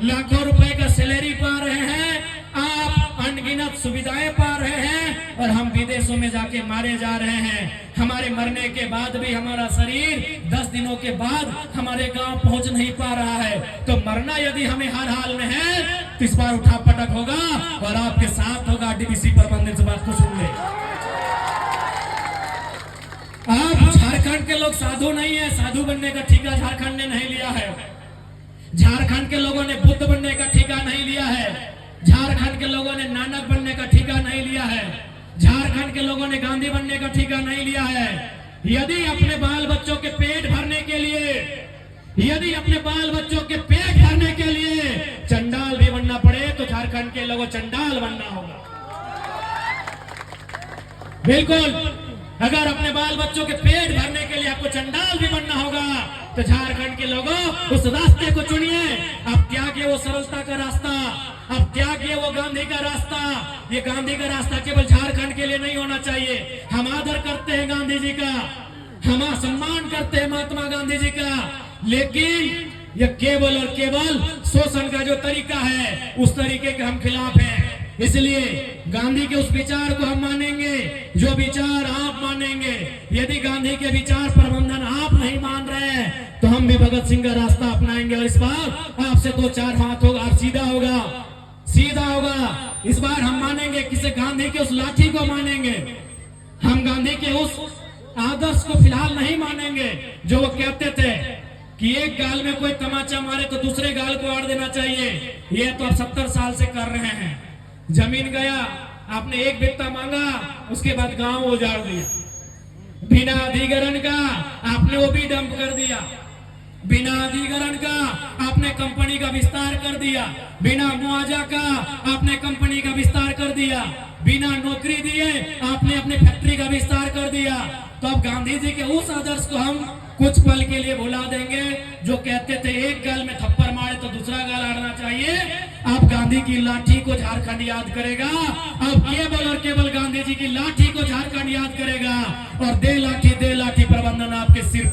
लाखों रुपए का सैलरी पा रहे हैं, आप अनगिनत सुविधाएं पा रहे हैं, और हम विदेशों में जाके मारे जा रहे हैं। हमारे मरने के बाद भी हमारा शरीर 10 दिनों के बाद हमारे गांव पहुंच नहीं पा रहा है। तो मरना यदि हमें हर हाल में है तो इस बार उठा पटक होगा और आपके साथ होगा। डीवीसी प्रबंधन से बात को सुन ले। आप झारखंड के लोग साधु नहीं है, साधु बनने का ठेका झारखंड ने नहीं लिया है। झारखंड के लोगों ने बुद्ध बनने का ठेका नहीं लिया है। झारखंड के लोगों ने नानक बनने का ठेका नहीं लिया है। झारखंड के लोगों ने गांधी बनने का ठेका नहीं लिया है। यदि अपने बाल बच्चों के पेट भरने के लिए, यदि अपने बाल बच्चों के पेट भरने के लिए चंडाल भी बनना पड़े तो झारखंड के लोगों चंडाल बनना होगा। बिल्कुल, अगर अपने बाल बच्चों के पेट भरने के लिए आपको चंडाल भी बनना होगा तो झारखंड के लोगों उस रास्ते को चुनिए। अब त्यागिए वो सरलता का रास्ता, अब त्यागिए वो गांधी का रास्ता। ये गांधी का रास्ता केवल झारखंड के लिए नहीं होना चाहिए। हम आदर करते हैं गांधी जी का, हम सम्मान करते हैं महात्मा गांधी जी का, लेकिन ये केवल और केवल शोषण का जो तरीका है उस तरीके के हम खिलाफ हैं। इसलिए गांधी के उस विचार को हम मानेंगे जो विचार आप मानेंगे। यदि गांधी के विचार प्रबंधन आप नहीं मान रहे हैं तो हम भी भगत सिंह का रास्ता अपनाएंगे। और इस बार आपसे 2-4 हाथ होगा, आप सीधा होगा, सीधा होगा। इस बार हम मानेंगे, किसे गांधी के उस लाठी को मानेंगे। हम गांधी के उस आदर्श को फिलहाल नहीं मानेंगे जो वो कहते थे कि एक गाल में कोई तमाचा मारे तो दूसरे गाल को आड़ देना चाहिए। ये तो आप 70 साल से कर रहे हैं। जमीन गया, आपने एक बित्ता मांगा, उसके बाद गांव उजाड़ दिया। बिना अधिग्रहण का आपने वो भी डंप कर दिया। बिना अधिग्रहण का आपने कंपनी का विस्तार कर दिया। बिना मुआवजा का आपने कंपनी का विस्तार कर दिया। बिना नौकरी दिए आपने अपने फैक्ट्री का विस्तार कर दिया। तो अब गांधी जी के उस आदर्श को हम कुछ पल के लिए भुला देंगे जो कहते थे एक गाल में थप्पड़ मारे तो दूसरा गाल आड़ना चाहिए। अब गांधी की लाठी को झारखंड याद करेगा। अब केवल और केवल गांधी जी की लाठी को झारखंड याद करेगा। और दे लाठी प्रबंधन आपके सिर